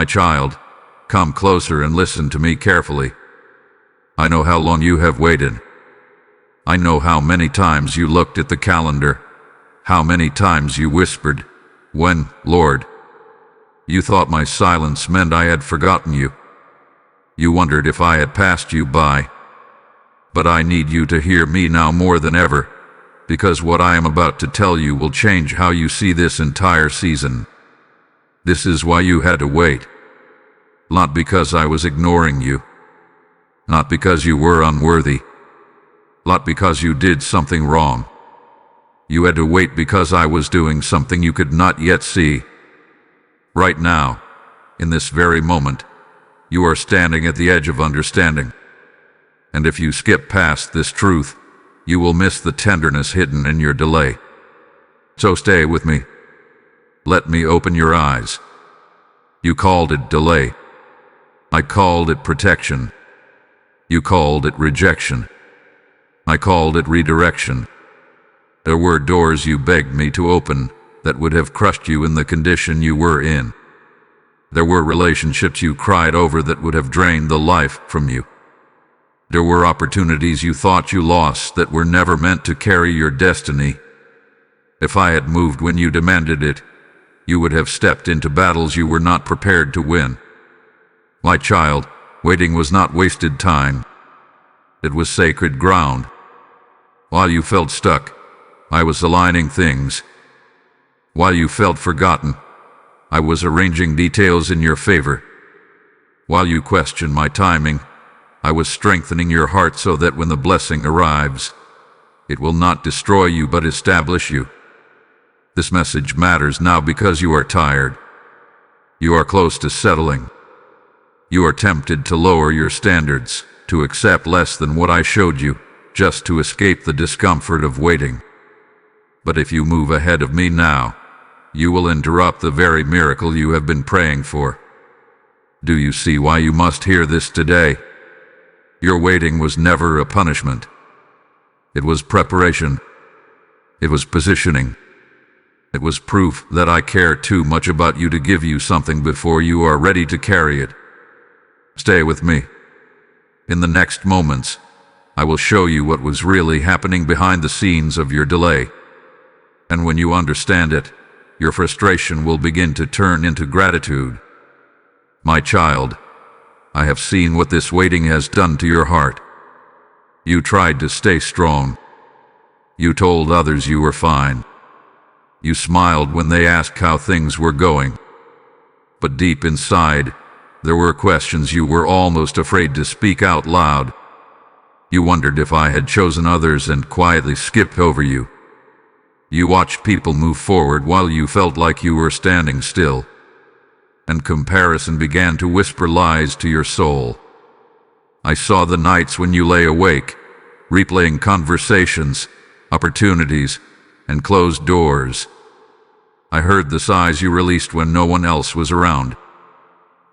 My child, come closer and listen to me carefully. I know how long you have waited. I know how many times you looked at the calendar, how many times you whispered, "When, Lord?" You thought my silence meant I had forgotten you. You wondered if I had passed you by. But I need you to hear me now more than ever, because what I am about to tell you will change how you see this entire season. This is why you had to wait. Not because I was ignoring you. Not because you were unworthy. Not because you did something wrong. You had to wait because I was doing something you could not yet see. Right now, in this very moment, you are standing at the edge of understanding. And if you skip past this truth, you will miss the tenderness hidden in your delay. So stay with me. Let me open your eyes. You called it delay. I called it protection. You called it rejection. I called it redirection. There were doors you begged me to open that would have crushed you in the condition you were in. There were relationships you cried over that would have drained the life from you. There were opportunities you thought you lost that were never meant to carry your destiny. If I had moved when you demanded it, you would have stepped into battles you were not prepared to win. My child, waiting was not wasted time. It was sacred ground. While you felt stuck, I was aligning things. While you felt forgotten, I was arranging details in your favor. While you questioned my timing, I was strengthening your heart so that when the blessing arrives, it will not destroy you but establish you. This message matters now because you are tired. You are close to settling. You are tempted to lower your standards, to accept less than what I showed you, just to escape the discomfort of waiting. But if you move ahead of me now, you will interrupt the very miracle you have been praying for. Do you see why you must hear this today? Your waiting was never a punishment. It was preparation. It was positioning. It was proof that I care too much about you to give you something before you are ready to carry it. Stay with me. In the next moments, I will show you what was really happening behind the scenes of your delay. And when you understand it, your frustration will begin to turn into gratitude. My child, I have seen what this waiting has done to your heart. You tried to stay strong. You told others you were fine. You smiled when they asked how things were going. But deep inside, there were questions you were almost afraid to speak out loud. You wondered if I had chosen others and quietly skipped over you. You watched people move forward while you felt like you were standing still. And comparison began to whisper lies to your soul. I saw the nights when you lay awake, replaying conversations, opportunities, and closed doors. I heard the sighs you released when no one else was around.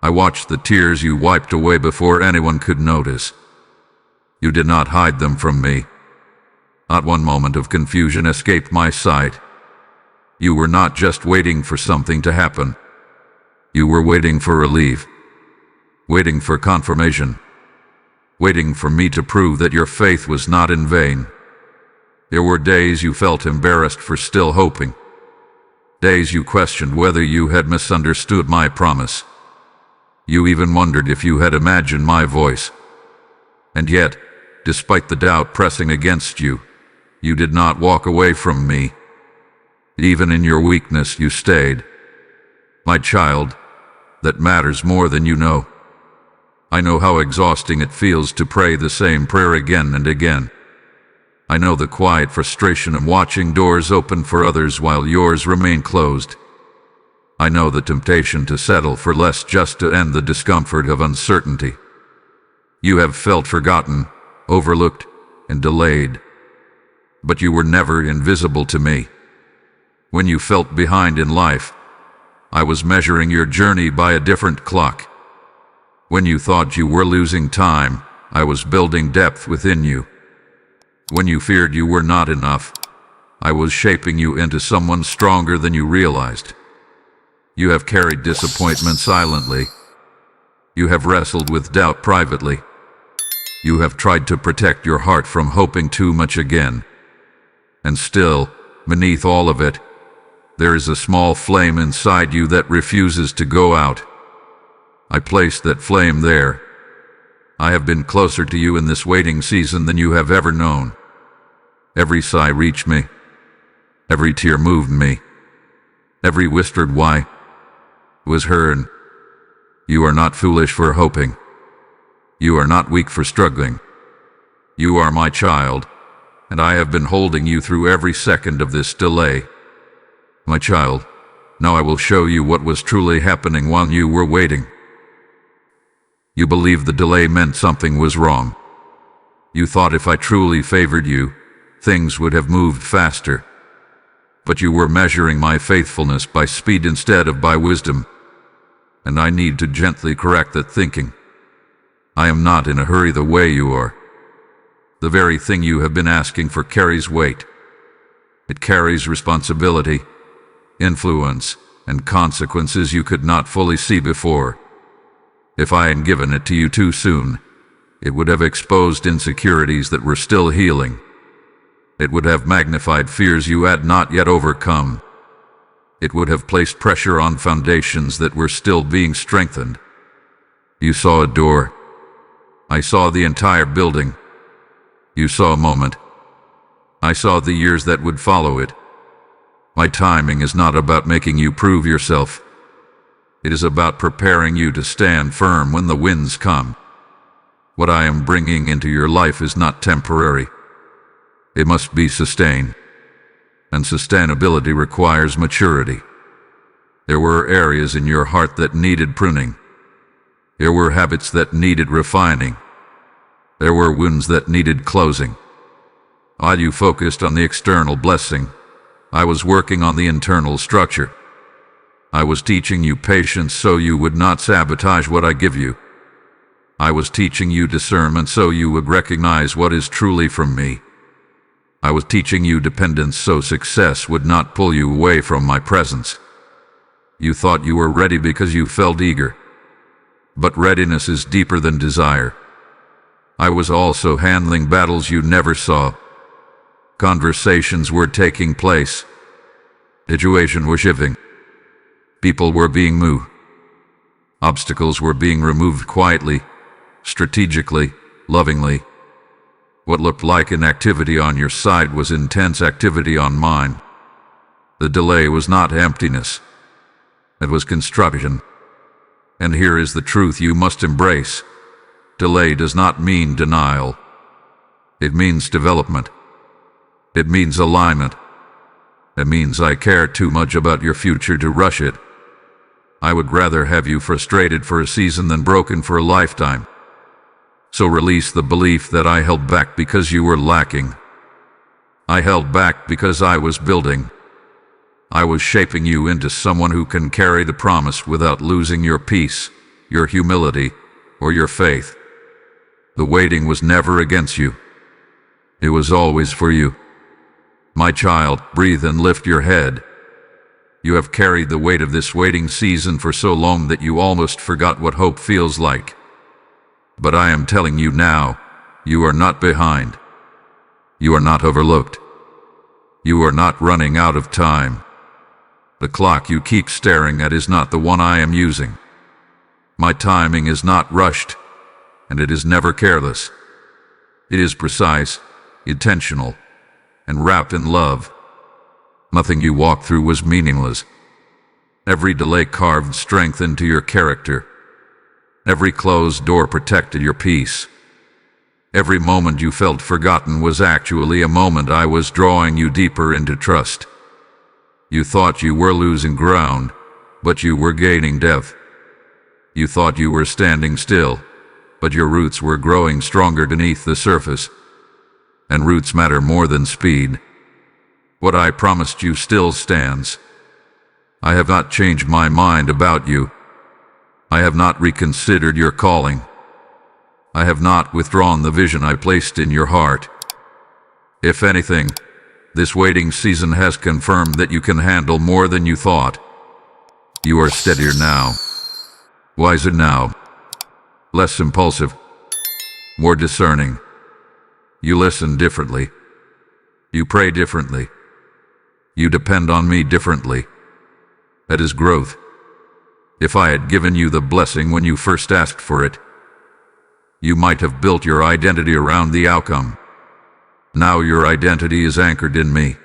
I watched the tears you wiped away before anyone could notice. You did not hide them from me. Not one moment of confusion escaped my sight. You were not just waiting for something to happen. You were waiting for relief. Waiting for confirmation. Waiting for me to prove that your faith was not in vain. There were days you felt embarrassed for still hoping. Days you questioned whether you had misunderstood my promise. You even wondered if you had imagined my voice. And yet, despite the doubt pressing against you, you did not walk away from me. Even in your weakness, you stayed. My child, that matters more than you know. I know how exhausting it feels to pray the same prayer again and again. I know the quiet frustration of watching doors open for others while yours remain closed. I know the temptation to settle for less just to end the discomfort of uncertainty. You have felt forgotten, overlooked, and delayed. But you were never invisible to me. When you felt behind in life, I was measuring your journey by a different clock. When you thought you were losing time, I was building depth within you. When you feared you were not enough, I was shaping you into someone stronger than you realized. You have carried disappointment silently, You have wrestled with doubt privately. You have tried to protect your heart from hoping too much again. And still, beneath all of it, there is a small flame inside you that refuses to go out. I placed that flame there. I have been closer to you in this waiting season than you have ever known. Every sigh reached me. Every tear moved me. Every whispered why was heard. You are not foolish for hoping. You are not weak for struggling. You are my child, and I have been holding you through every second of this delay. My child, now I will show you what was truly happening while you were waiting. You believed the delay meant something was wrong. You thought if I truly favored you, things would have moved faster. But you were measuring my faithfulness by speed instead of by wisdom. And I need to gently correct that thinking. I am not in a hurry the way you are. The very thing you have been asking for carries weight. It carries responsibility, influence, and consequences you could not fully see before. If I had given it to you too soon, it would have exposed insecurities that were still healing. It would have magnified fears you had not yet overcome. It would have placed pressure on foundations that were still being strengthened. You saw a door. I saw the entire building. You saw a moment. I saw the years that would follow it. My timing is not about making you prove yourself. It is about preparing you to stand firm when the winds come. What I am bringing into your life is not temporary. It must be sustained. And sustainability requires maturity. There were areas in your heart that needed pruning. There were habits that needed refining. There were wounds that needed closing. While you focused on the external blessing, I was working on the internal structure. I was teaching you patience so you would not sabotage what I give you. I was teaching you discernment so you would recognize what is truly from me. I was teaching you dependence so success would not pull you away from my presence. You thought you were ready because you felt eager. But readiness is deeper than desire. I was also handling battles you never saw. Conversations were taking place. Situation was shifting. People were being moved. Obstacles were being removed quietly, strategically, lovingly. What looked like inactivity on your side was intense activity on mine. The delay was not emptiness. It was construction. And here is the truth you must embrace. Delay does not mean denial. It means development. It means alignment. It means I care too much about your future to rush it. I would rather have you frustrated for a season than broken for a lifetime. So release the belief that I held back because you were lacking. I held back because I was building. I was shaping you into someone who can carry the promise without losing your peace, your humility, or your faith. The waiting was never against you. It was always for you. My child, breathe and lift your head. You have carried the weight of this waiting season for so long that you almost forgot what hope feels like. But I am telling you now, you are not behind. You are not overlooked. You are not running out of time. The clock you keep staring at is not the one I am using. My timing is not rushed, and it is never careless. It is precise, intentional, and wrapped in love. Nothing you walked through was meaningless. Every delay carved strength into your character. Every closed door protected your peace. Every moment you felt forgotten was actually a moment I was drawing you deeper into trust. You thought you were losing ground, but you were gaining depth. You thought you were standing still, but your roots were growing stronger beneath the surface. And roots matter more than speed. What I promised you still stands. I have not changed my mind about you. I have not reconsidered your calling. I have not withdrawn the vision I placed in your heart. If anything, this waiting season has confirmed that you can handle more than you thought. You are steadier now, wiser now, less impulsive, more discerning. You listen differently. You pray differently. You depend on me differently. That is growth. If I had given you the blessing when you first asked for it, you might have built your identity around the outcome. Now your identity is anchored in me.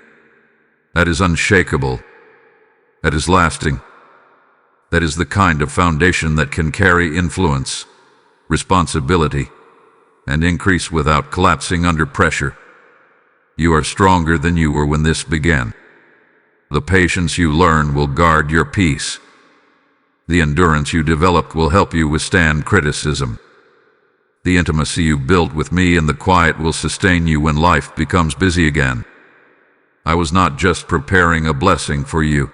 That is unshakable. That is lasting. That is the kind of foundation that can carry influence, responsibility, and increase without collapsing under pressure. You are stronger than you were when this began. The patience you learn will guard your peace. The endurance you developed will help you withstand criticism. The intimacy you built with me in the quiet will sustain you when life becomes busy again. I was not just preparing a blessing for you.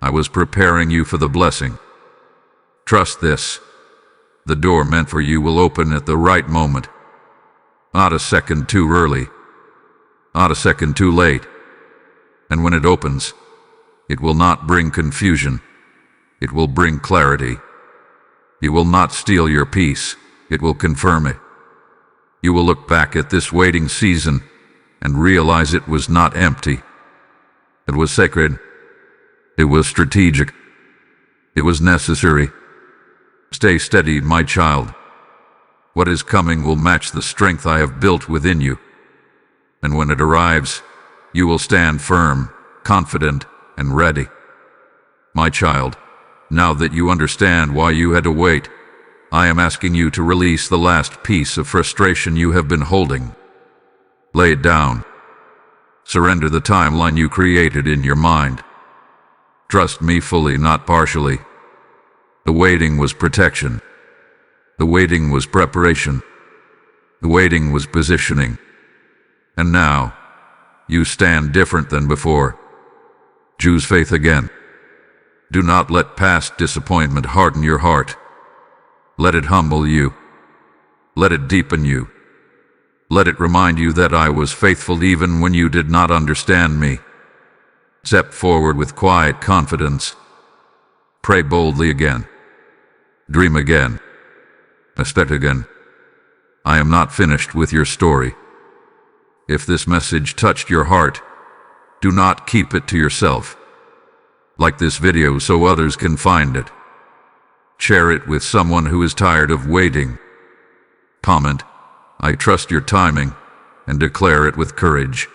I was preparing you for the blessing. Trust this. The door meant for you will open at the right moment. Not a second too early. Not a second too late. And when it opens, it will not bring confusion. It will bring clarity. It will not steal your peace. It will confirm it. You will look back at this waiting season and realize it was not empty. It was sacred. It was strategic. It was necessary. Stay steady, my child. What is coming will match the strength I have built within you. And when it arrives, you will stand firm, confident, and ready. My child, now that you understand why you had to wait, I am asking you to release the last piece of frustration you have been holding. Lay it down. Surrender the timeline you created in your mind. Trust me fully, not partially. The waiting was protection. The waiting was preparation. The waiting was positioning. And now, you stand different than before. Choose faith again. Do not let past disappointment harden your heart. Let it humble you. Let it deepen you. Let it remind you that I was faithful even when you did not understand me. Step forward with quiet confidence. Pray boldly again. Dream again. Expect again. I am not finished with your story. If this message touched your heart, do not keep it to yourself. Like this video so others can find it. Share it with someone who is tired of waiting. Comment, I trust your timing, and declare it with courage.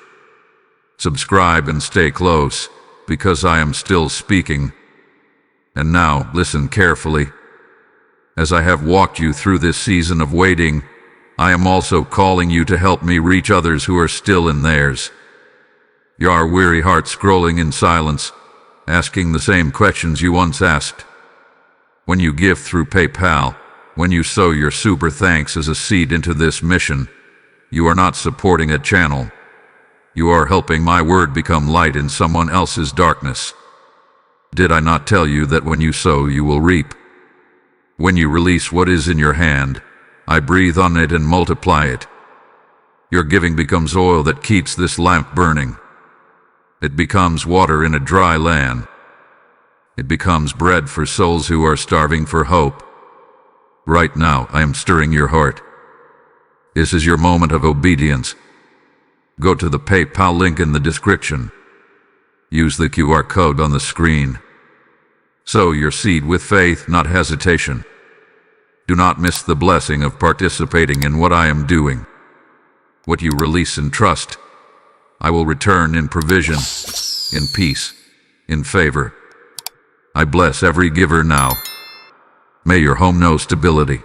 Subscribe and stay close, because I am still speaking. And now, listen carefully. As I have walked you through this season of waiting, I am also calling you to help me reach others who are still in theirs. Your weary heart scrolling in silence, asking the same questions you once asked. When you give through PayPal, when you sow your super thanks as a seed into this mission, you are not supporting a channel. You are helping my word become light in someone else's darkness. Did I not tell you that when you sow, you will reap? When you release what is in your hand, I breathe on it and multiply it. Your giving becomes oil that keeps this lamp burning. It becomes water in a dry land. It becomes bread for souls who are starving for hope. Right now, I am stirring your heart. This is your moment of obedience. Go to the PayPal link in the description. Use the QR code on the screen. Sow your seed with faith, not hesitation. Do not miss the blessing of participating in what I am doing. What you release in trust, I will return in provision, in peace, in favor. I bless every giver now. May your home know stability.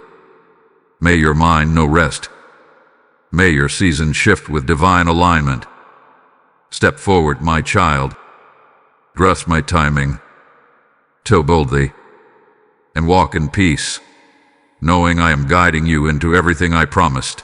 May your mind know rest. May your season shift with divine alignment. Step forward, my child. Trust my timing. Toe boldly. And walk in peace, knowing I am guiding you into everything I promised.